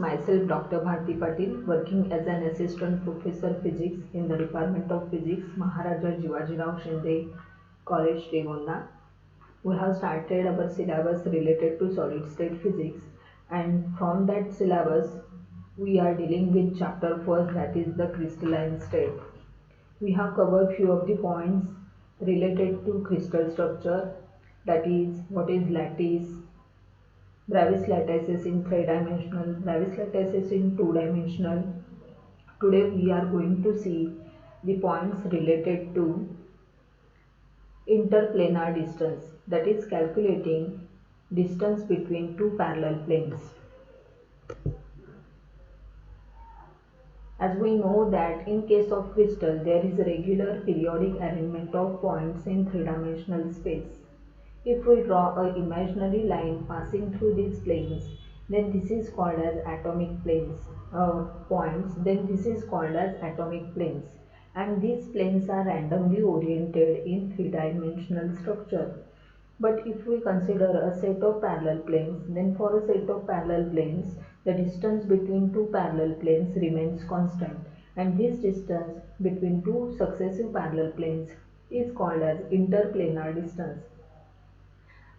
myself Dr. Bharti Patil, working as an assistant professor physics in the Department of Physics, Maharaja Jivaji Rao Shinde College, Srigonda. We have started our syllabus related to solid state physics, and from that syllabus we are dealing with chapter first, that is the crystalline state. We have covered few of the points related to crystal structure, that is what is lattice, Bravis lattices in three-dimensional, Bravis lattices in two-dimensional. Today we are going to see the points related to interplanar distance, that is calculating distance between two parallel planes. As we know that in case of crystal there is a regular periodic arrangement of points in three-dimensional space. If we draw an imaginary line passing through these planes, then this is called as atomic planes. Points, then this is called as atomic planes. And these planes are randomly oriented in three-dimensional structure. But if we consider a set of parallel planes, then for a set of parallel planes, the distance between two parallel planes remains constant. And this distance between two successive parallel planes is called as interplanar distance.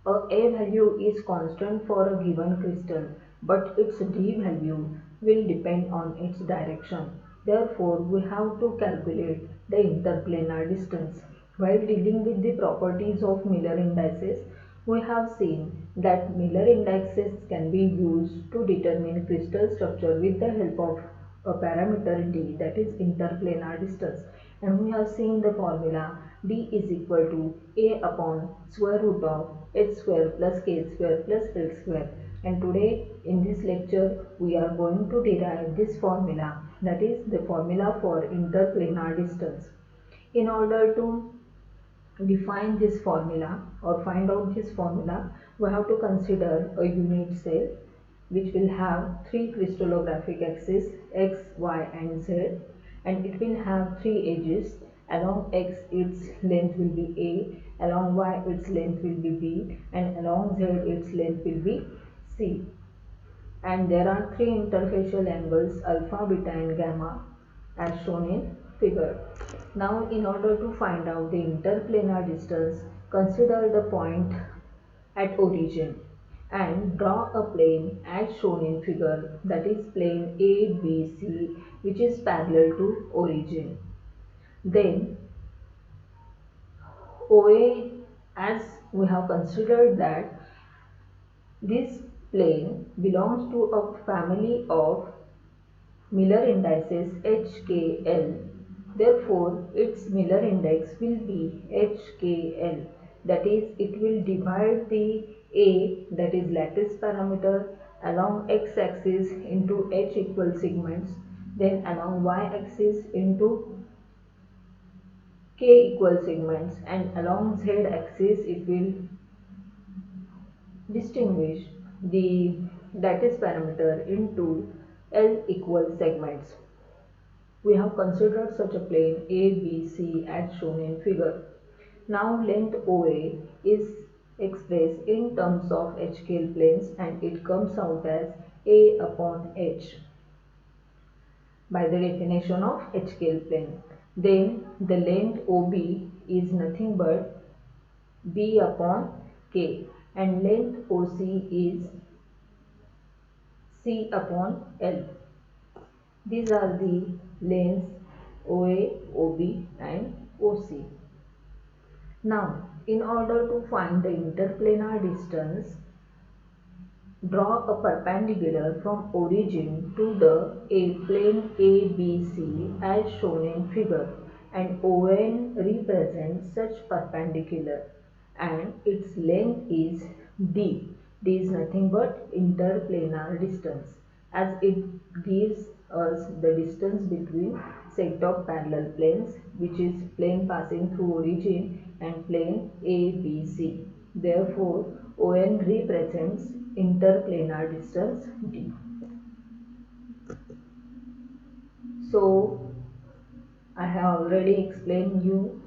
A value is constant for a given crystal, but its D value will depend on its direction. Therefore, we have to calculate the interplanar distance. While dealing with the properties of Miller indices, we have seen that Miller indices can be used to determine crystal structure with the help of a parameter D, that is interplanar distance, and we have seen the formula D is equal to A upon square root of h square plus k square plus l square. And today in this lecture we are going to derive this formula, that is the formula for interplanar distance. In order to define this formula or find out this formula, we have to consider a unit cell which will have three crystallographic axes x, y and z, and it will have three edges. Along x its length will be a, along y its length will be b, and along z its length will be c. And there are three interfacial angles alpha, beta and gamma as shown in figure. Now in order to find out the interplanar distance, consider the point at origin and draw a plane as shown in figure, that is plane ABC, which is parallel to origin. Then OA, as we have considered that this plane belongs to a family of Miller indices HKL. Therefore, its Miller index will be HKL. That is, it will divide the A, that is lattice parameter, along x-axis into h equal segments, then along y-axis into k equal segments, and along z-axis it will distinguish the lattice parameter into L equal segments. We have considered such a plane ABC as shown in figure. Now length OA is expressed in terms of HKL planes, and it comes out as A upon H by the definition of HKL plane. Then the length OB is nothing but B upon K, and length OC is C upon L. These are the lengths OA, OB and OC. Now, in order to find the interplanar distance, draw a perpendicular from origin to the plane ABC as shown in figure, and ON represents such perpendicular and its length is D. D is nothing but interplanar distance, as it gives us the distance between set of parallel planes, which is plane passing through origin and plane ABC. Therefore, ON represents interplanar distance D. So, I have already explained you,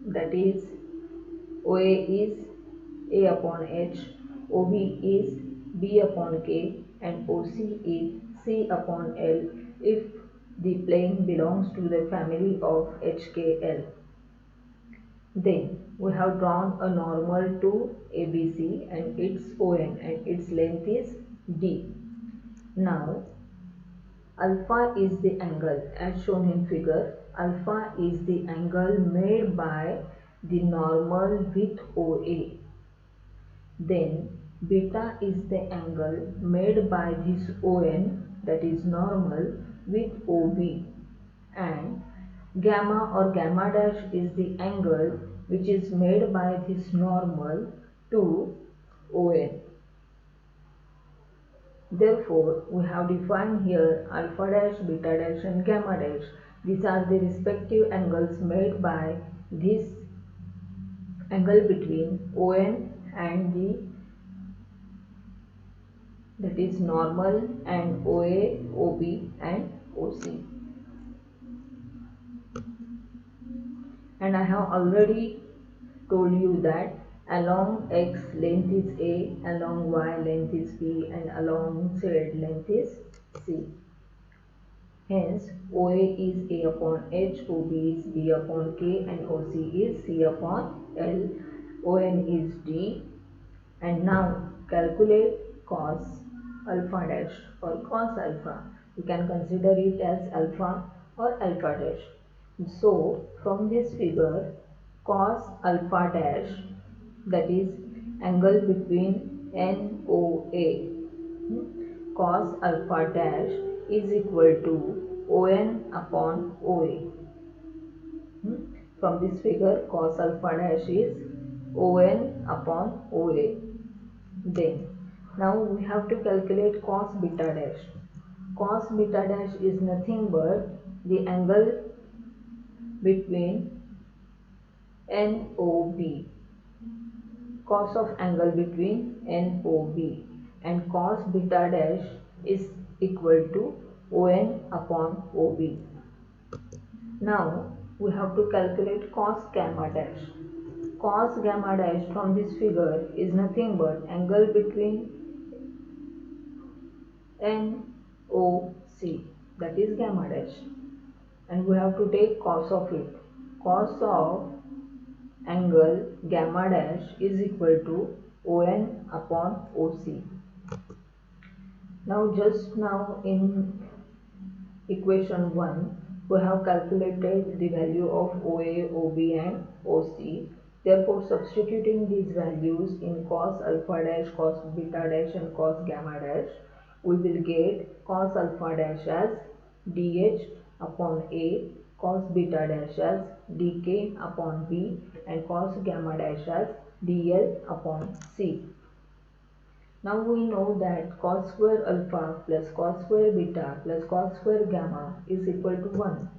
that is OA is A upon H, OB is B upon K and OC is C upon L if the plane belongs to the family of HKL. Then we have drawn a normal to ABC and its ON and its length is D. Now alpha is the angle as shown in figure. Alpha is the angle made by the normal with OA. Then beta is the angle made by this ON, that is normal, with OB, and gamma or gamma dash is the angle which is made by this normal to ON. Therefore, we have defined here alpha dash, beta dash and gamma dash. These are the respective angles made by this angle between ON and the, that is normal, and OA, OB and OC. And I have already told you that along X length is A, along Y length is B and along Z length is C. Hence, OA is A upon H, OB is B upon K and OC is C upon L, ON is D. And now calculate cos alpha dash or cos alpha. You can consider it as alpha or alpha dash. So from this figure, cos alpha dash, that is angle between NOA, cos alpha dash is equal to ON upon OA. From this figure, cos alpha dash is ON upon OA. Then now we have to calculate cos beta dash. Cos beta dash is nothing but the angle between NOB, cos of angle between NOB, and cos beta dash is equal to ON upon OB. Now we have to calculate cos gamma dash. Cos gamma dash from this figure is nothing but angle between NOC, that is gamma dash, and we have to take cos of it. Cos of angle gamma dash is equal to ON upon OC. Now just now in equation 1 we have calculated the value of OA, OB and OC. Therefore, substituting these values in cos alpha dash, cos beta dash and cos gamma dash, we will get cos alpha dash as dH upon A, cos beta dash as dk upon B and cos gamma dash as dl upon C. Now we know that cos square alpha plus cos square beta plus cos square gamma is equal to 1.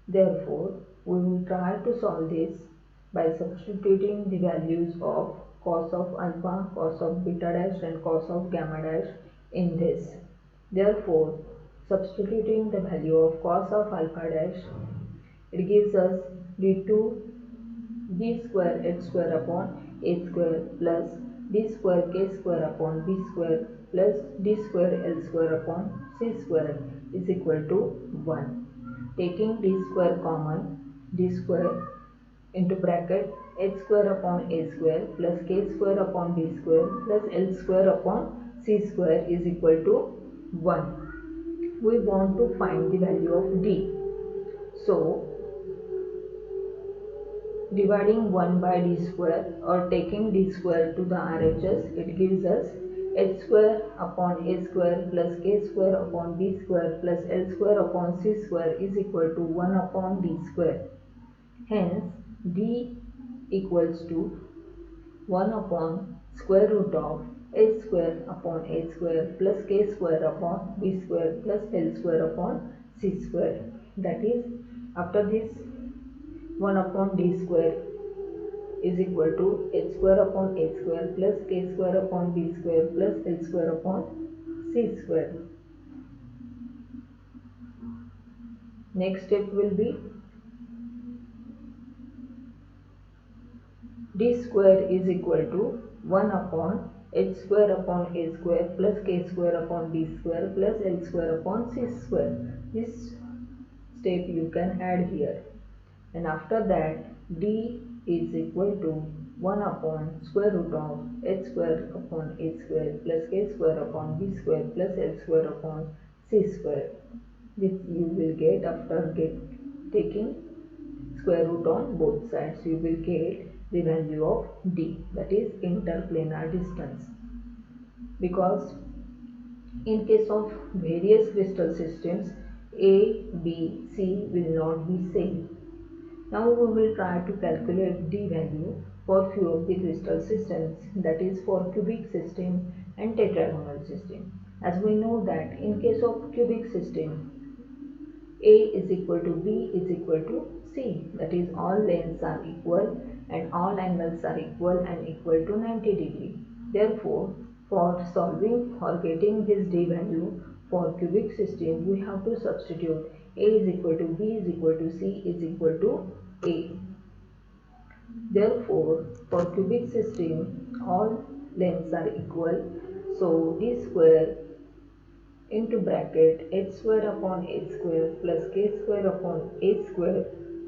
Therefore, we will try to solve this by substituting the values of cos of alpha, cos of beta dash and cos of gamma dash in this. Therefore, substituting the value of cos of alpha dash, it gives us d2 b square h square upon a square plus d square k square upon b square plus d square l square upon c square is equal to 1. Taking d square common, d square into bracket h square upon a square plus k square upon b square plus l square upon c square is equal to 1. We want to find the value of d. So, dividing 1 by d square or taking d square to the RHS, it gives us h square upon a square plus k square upon b square plus l square upon c square is equal to 1 upon d square. Hence, d equals to 1 upon square root of h square upon a square plus k square upon b square plus l square upon c square. That is, after this 1 upon d square is equal to h square upon a square plus k square upon b square plus l square upon c square. Next step will be d square is equal to 1 upon h square upon a square plus k square upon b square plus l square upon c square. This step you can add here. And after that, d is equal to 1 upon square root of h square upon a square plus k square upon b square plus l square upon c square. This you will get after taking square root on both sides. You will get the value of d, that is interplanar distance. Because in case of various crystal systems, A, B, C will not be same. Now we will try to calculate d value for few of the crystal systems, that is for cubic system and tetragonal system. As we know that in case of cubic system, A is equal to B is equal to C, that is all lengths are equal and all angles are equal and equal to 90 degree. Therefore, for solving or getting this d value for cubic system, we have to substitute A is equal to B is equal to C is equal to A. Therefore, for cubic system, all lengths are equal. So, d square into bracket h square upon a square plus k square upon a square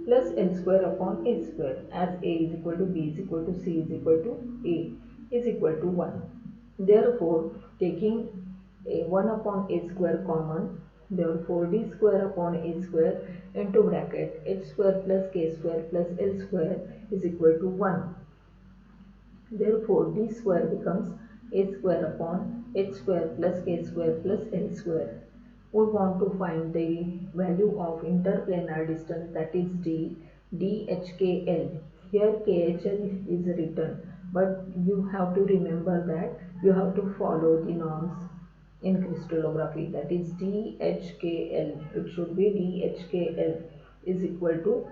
plus n square upon a square, as a is equal to b is equal to c is equal to a is equal to 1. Therefore, taking a 1 upon a square common, therefore d square upon a square into bracket h square plus k square plus l square is equal to 1. Therefore, d square becomes a square upon h square plus k square plus l square. We want to find the value of interplanar distance, that is d, dhkl. Here khl is written, but you have to remember that you have to follow the norms in crystallography, that is dhkl. It should be dhkl is equal to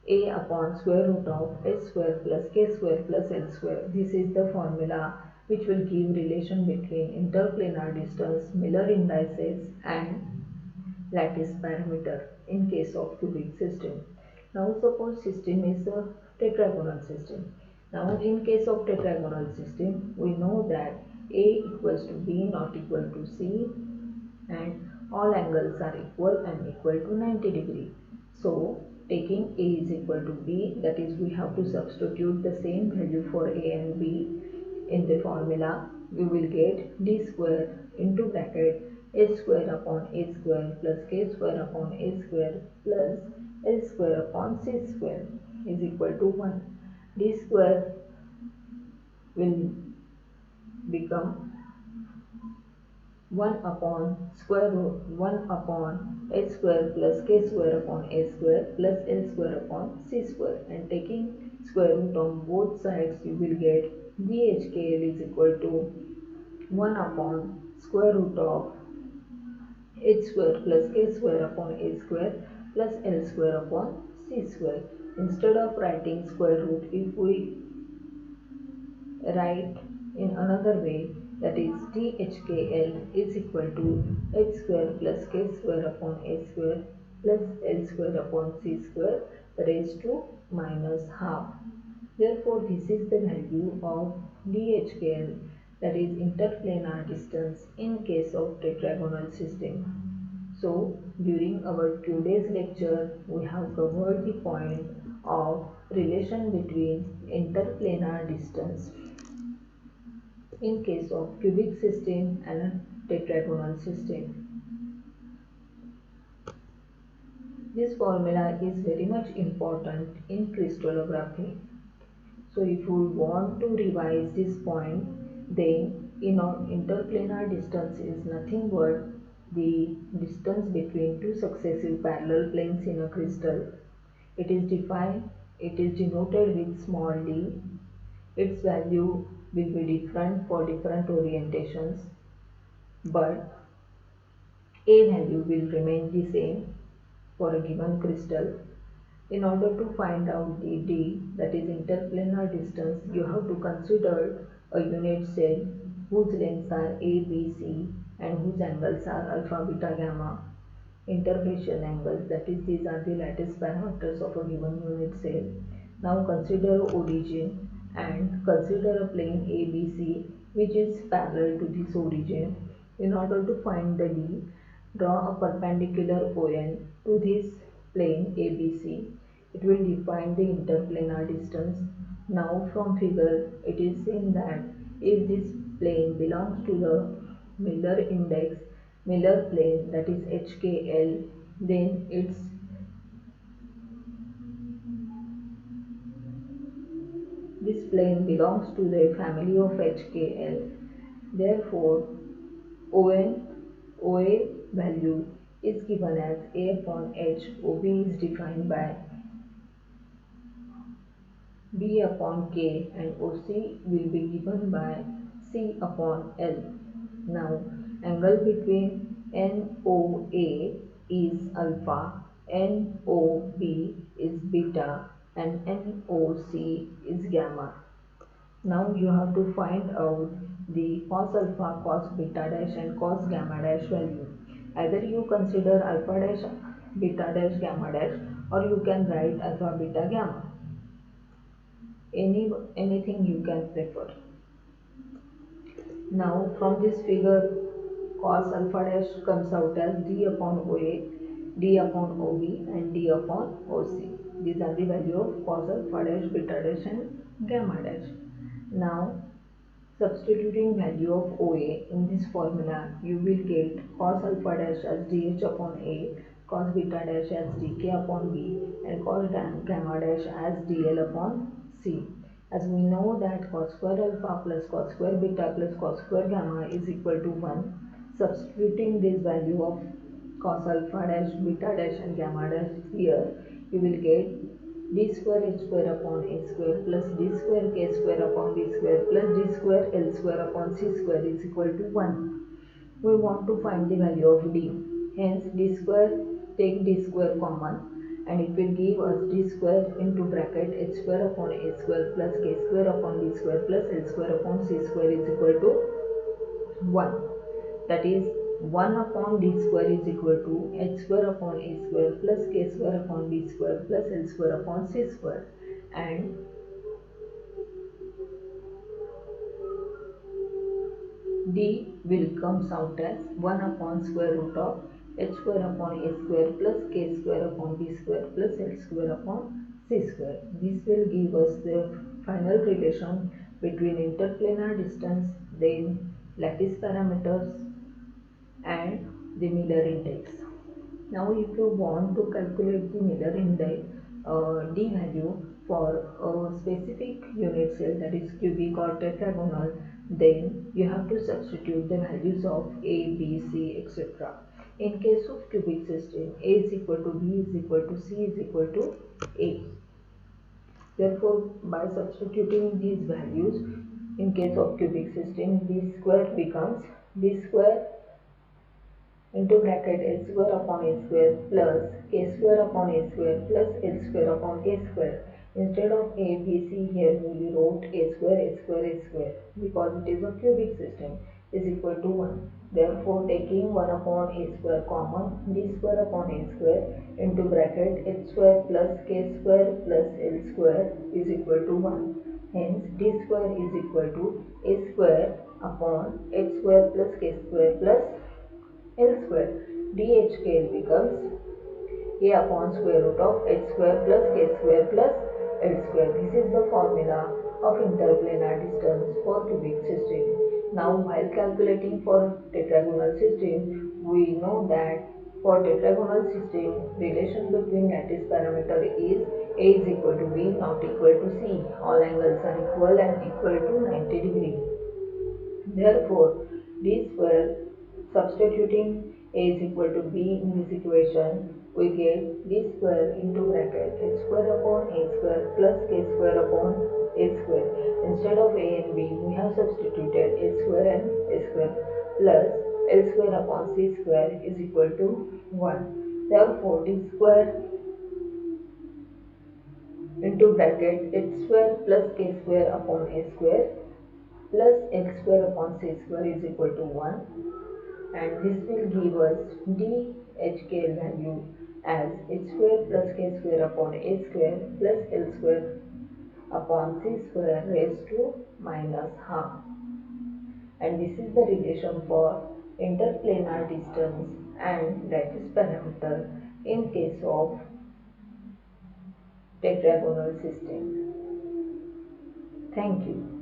a upon square root of h square plus k square plus l square. This is the formula which will give relation between interplanar distance, Miller indices and lattice parameter in case of cubic system. Now suppose system is a tetragonal system. Now in case of tetragonal system, we know that A equals to B not equal to C and all angles are equal and equal to 90 degree. So taking A is equal to B, that is we have to substitute the same value for A and B in the formula. We will get d square into bracket h square upon a square plus k square upon a square plus l square upon c square is equal to 1. D square will become 1 upon square root 1 upon h square plus k square upon a square plus l square upon c square, and taking square root on both sides you will get dhkl is equal to 1 upon square root of h square plus k square upon a square plus l square upon c square. Instead of writing square root, if we write in another way, that is dhkl is equal to h square plus k square upon a square plus l square upon c square raised to minus half. Therefore, this is the value of dhkl, that is interplanar distance in case of tetragonal system. So, during our today's lecture, we have covered the point of relation between interplanar distance in case of cubic system and tetragonal system. This formula is very much important in crystallography. So if you want to revise this point, then interplanar distance is nothing but the distance between two successive parallel planes in a crystal. It is denoted with small d. Its value will be different for different orientations, but a value will remain the same for a given crystal. In order to find out the d, that is interplanar distance, you have to consider a unit cell whose lengths are a, b, c and whose angles are alpha, beta, gamma interfacial angles, that is these are the lattice parameters of a given unit cell. Now consider origin. and consider a plane ABC which is parallel to this origin. In order to find the D, draw a perpendicular ON to this plane ABC. It will define the interplanar distance. Now from figure it is seen that if this plane belongs to the Miller plane, that is HKL, then this plane belongs to the family of HKL. Therefore, ON OA value is given as A upon H. OB is defined by B upon K, and OC will be given by C upon L. Now, angle between NOA is alpha, NOB is beta, and NOC is gamma. Now you have to find out the cos alpha, cos beta dash and cos gamma dash value. Either you consider alpha dash, beta dash, gamma dash, or you can write alpha, beta, gamma. Anything you can prefer. Now from this figure, cos alpha dash comes out as D upon OA, D upon OB and D upon OC. These are the value of cos alpha dash, beta dash and gamma dash. Now substituting value of OA in this formula, you will get cos alpha dash as dH upon A, cos beta dash as dk upon B, and cos gamma dash as dl upon C. As we know that cos square alpha plus cos square beta plus cos square gamma is equal to 1, substituting this value of cos alpha dash, beta dash and gamma dash here, you will get d square h square upon a square plus d square k square upon b square plus d square l square upon c square is equal to 1. We want to find the value of d. Hence d square, take d square common, and it will give us d square into bracket h square upon a square plus k square upon b square plus l square upon c square is equal to 1. That is 1 upon d square is equal to h square upon a square plus k square upon b square plus l square upon c square, and d will comes out as 1 upon square root of h square upon a square plus k square upon b square plus l square upon c square. This will give us the final relation between interplanar distance, then lattice parameters and the Miller index. Now if you want to calculate the Miller index D value for a specific unit cell, that is cubic or tetragonal, then you have to substitute the values of A, B, C, etc. In case of cubic system, A is equal to B is equal to C is equal to A. Therefore, by substituting these values, in case of cubic system, B square becomes B square into bracket h square upon a square plus k square upon a square plus l square upon a square. Instead of a, b, c, here we wrote a square, a square, a square, because it is a cubic system, is equal to 1. Therefore, taking 1 upon a square common, d square upon a square into bracket h square plus k square plus l square is equal to 1. Hence, d square is equal to a square upon h square plus k square plus L square. DHKL becomes A upon square root of h square plus k square plus L square. This is the formula of interplanar distance for cubic system. Now while calculating for tetragonal system, we know that for tetragonal system, relation between lattice parameter is A is equal to B not equal to C. All angles are equal and equal to 90 degree. Therefore, d square, substituting a is equal to b in this equation, we get d square into bracket h square upon a square plus k square upon a square. Instead of a and b, we have substituted a square and a square plus l square upon c square is equal to 1. Therefore, d square into bracket h square plus k square upon a square plus x square upon c square is equal to 1, and this will give us DHKL value as h square plus k square upon a square plus l square upon c square raised to minus half. And this is the relation for interplanar distance and lattice parameter in case of tetragonal system. Thank you.